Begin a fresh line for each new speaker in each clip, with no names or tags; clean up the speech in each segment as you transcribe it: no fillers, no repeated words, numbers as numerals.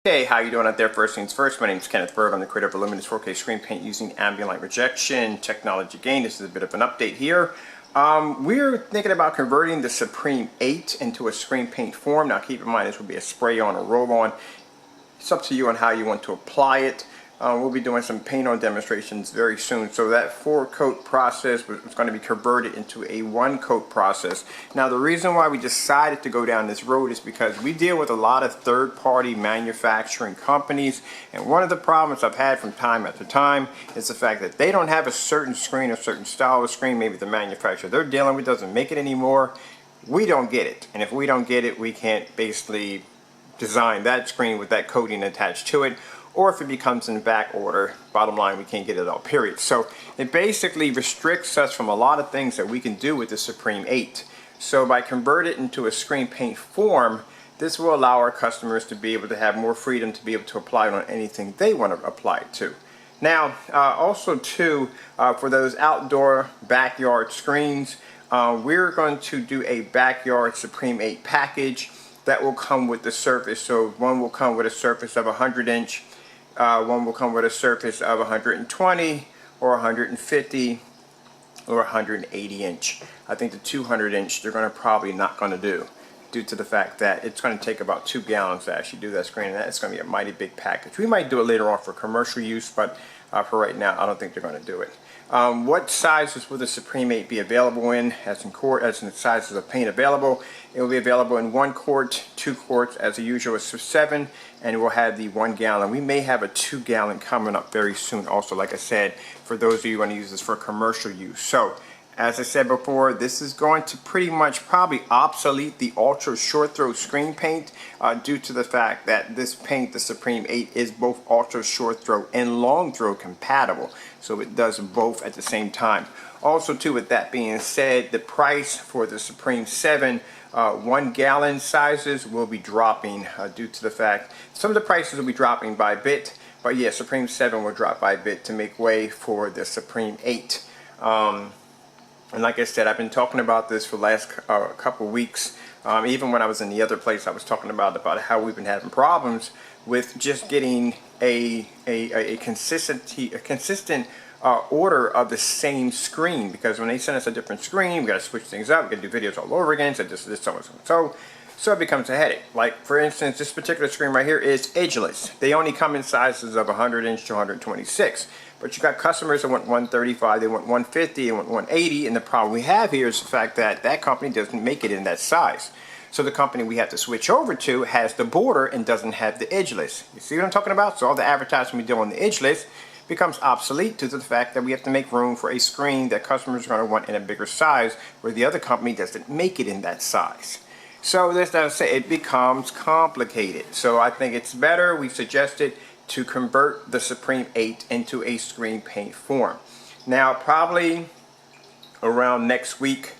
Hey, how you doing out there? First things first, my name is Kenneth Bird. I'm the creator of LUMENS 4K screen paint using ambient light rejection technology. Again, this is a bit of an update here. We're thinking about converting the Supreme 8 into a screen paint form. Now keep in mind this will be a spray on or roll on. It's up to you on how you want to apply it. We'll be doing some paint on demonstrations very soon. So that 4-coat process is going to be converted into a 1-coat process. Now the reason why we decided to go down this road is because we deal with a lot of third-party manufacturing companies, and one of the problems I've had from time after time is the fact that they don't have a certain screen or certain style of screen. Maybe the manufacturer they're dealing with doesn't make it anymore. We don't get it, and if we don't get it, we can't basically design that screen with that coating attached to it. Or if it becomes in back order, bottom line, we can't get it all, period. So it basically restricts us from a lot of things that we can do with the Supreme 8. So by converting it into a screen paint form, this will allow our customers to be able to have more freedom to be able to apply it on anything they want to apply it to. Now, also too, for those outdoor backyard screens, we're going to do a backyard Supreme 8 package that will come with the surface. So one will come with a surface of 100-inch. One will come with a surface of 120 or 150 or 180 inch. I think the 200 inch they're going to probably not going to do, due to the fact that it's going to take about 2 gallons to actually do that screen, and that's going to be a mighty big package. We might do it later on for commercial use, but for right now I don't think they're going to do it. What sizes will the Supreme 8 be available in? As in the sizes of paint available, it will be available in 1 quart, 2 quarts, as the usual is 7, and we'll have the 1 gallon. We may have a 2 gallon coming up very soon also, like I said, for those of you who want to use this for commercial use. So as I said before, this is going to pretty much probably obsolete the ultra short throw screen paint due to the fact that this paint, the Supreme 8, is both ultra short throw and long throw compatible. So it does both at the same time. Also too, with that being said, the price for the Supreme 7 1 gallon sizes will be dropping due to the fact some of the prices will be dropping by a bit. But yeah, Supreme 7 will drop by a bit to make way for the Supreme 8. And like I said, I've been talking about this for the last couple weeks. Even when I was in the other place, I was talking about how we've been having problems with just getting a consistent order of the same screen, because when they send us a different screen, we got to switch things up. We got to do videos all over again. So so it becomes a headache. Like for instance, this particular screen right here is edgeless. They only come in sizes of 100-inch to 126. But you got customers that want 135, they want 150, they want 180, and the problem we have here is the fact that that company doesn't make it in that size. So the company we have to switch over to has the border and doesn't have the edgeless. You see what I'm talking about? So all the advertising we do on the edgeless becomes obsolete due to the fact that we have to make room for a screen that customers are going to want in a bigger size, where the other company doesn't make it in that size. So this does say it becomes complicated. So I think it's better, we suggested, to convert the Supreme 8 into a screen paint form. Now probably around next week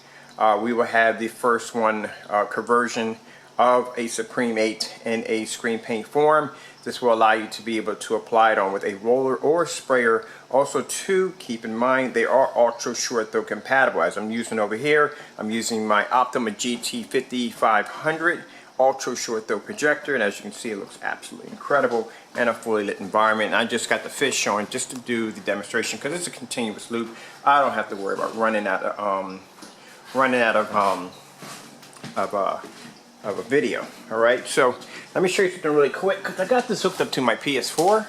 we will have the first conversion of a Supreme 8 in a screen paint form. This will allow you to be able to apply it on with a roller or sprayer. Also to keep in mind, they are ultra short throw compatible. As I'm using over here, I'm using my Optima GT5500 ultra short throw projector, and as you can see, it looks absolutely incredible in a fully lit environment. And I just got the fish showing just to do the demonstration, because it's a continuous loop. I don't have to worry about running out of a video. All right, so let me show you something really quick, because I got this hooked up to my PS4.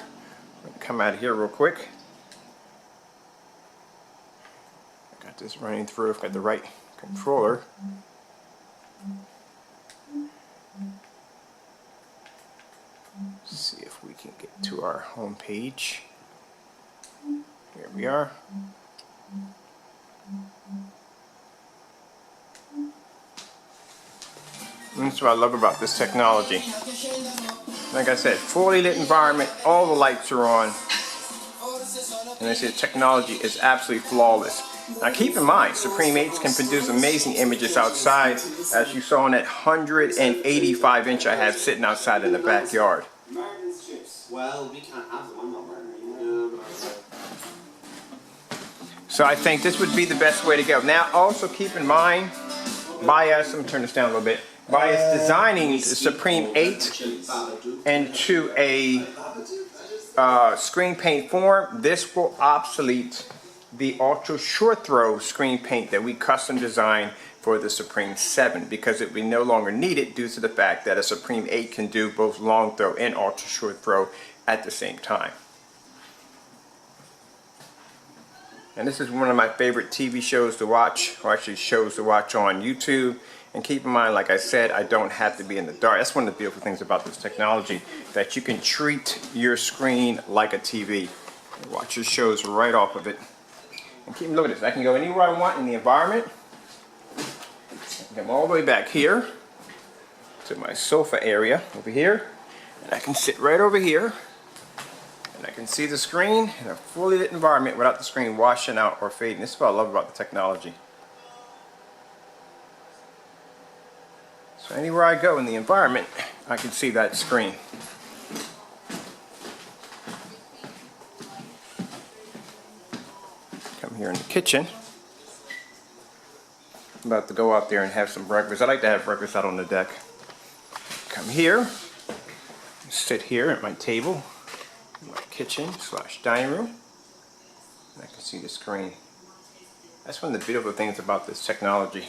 Come out of here real quick. I got this running through. I've got the right controller. Let's see if we can get to our home page. Here we are. That's what I love about this technology. Like I said, fully lit environment, all the lights are on. And I said, technology is absolutely flawless. Now keep in mind, Supreme 8s can produce amazing images outside, as you saw in that 185-inch I have sitting outside in the backyard.
Well, we can't have them, I'm not wearing them.
So I think this would be the best way to go. Now also keep in mind, by us, let me turn this down a little bit. by its designing the Supreme 8 into a screen paint form, this will obsolete the ultra short throw screen paint that we custom designed for the Supreme 7, because it will be no longer needed due to the fact that a Supreme 8 can do both long throw and ultra short throw at the same time. And this is one of my favorite TV shows to watch, or actually shows to watch on YouTube. And keep in mind, like I said, I don't have to be in the dark. That's one of the beautiful things about this technology, that you can treat your screen like a TV. Watch your shows right off of it. And keep looking at this. I can go anywhere I want in the environment. Come all the way back here to my sofa area over here, and I can sit right over here and I can see the screen in a fully lit environment without the screen washing out or fading. This is what I love about the technology. So anywhere I go in the environment, I can see that screen. Come here in the kitchen. I'm about to go out there and have some breakfast. I like to have breakfast out on the deck. Come here, sit here at my table, in my kitchen / dining room, and I can see the screen. That's one of the beautiful things about this technology.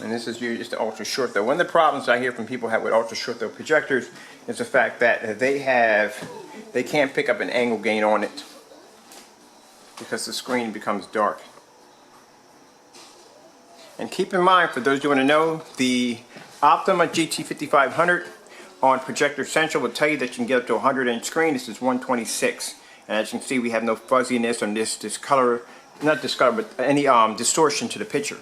And this is just the ultra short throw. One of the problems I hear from people have with ultra short throw projectors is the fact that they can't pick up an angle gain on it, because the screen becomes dark. And keep in mind, for those who want to know, the Optima GT5500 on Projector Central will tell you that you can get up to a 100-inch screen. This is 126, and as you can see, we have no fuzziness on this color, not discolor, but any distortion to the picture.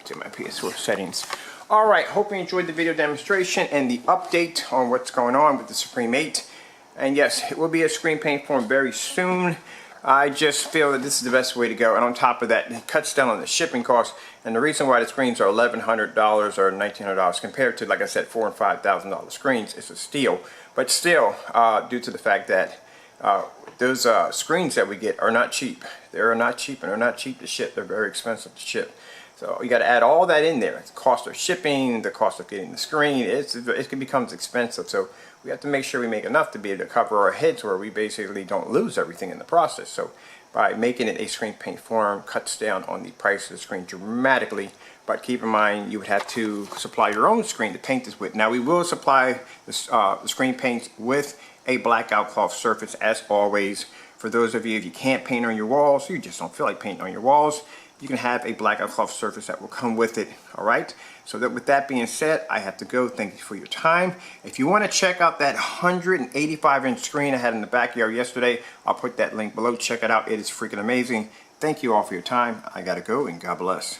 To my PS4 settings. Alright, hope you enjoyed the video demonstration and the update on what's going on with the Supreme 8. And yes, it will be a screen paint form very soon. I just feel that this is the best way to go, and on top of that, it cuts down on the shipping costs. And the reason why the screens are $1,100 or $1,900 compared to, like I said, $4,000 and $5,000 screens, it's a steal. But still, due to the fact that those screens that we get are not cheap. They're not cheap, and they're not cheap to ship. They're very expensive to ship. So you got to add all that in there. The cost of shipping, the cost of getting the screen, it becomes expensive. So we have to make sure we make enough to be able to cover our heads where we basically don't lose everything in the process. So by making it a screen paint form, cuts down on the price of the screen dramatically. But keep in mind, you would have to supply your own screen to paint this with. Now we will supply the screen paints with a blackout cloth surface as always. For those of you, if you can't paint on your walls, you just don't feel like painting on your walls, you can have a blackout cloth surface that will come with it. Alright, so that with that being said, I have to go. Thank you for your time. If you want to check out that 185-inch screen I had in the backyard yesterday, I'll put that link below. Check it out. It is freaking amazing. Thank you all for your time. I gotta go, and God bless.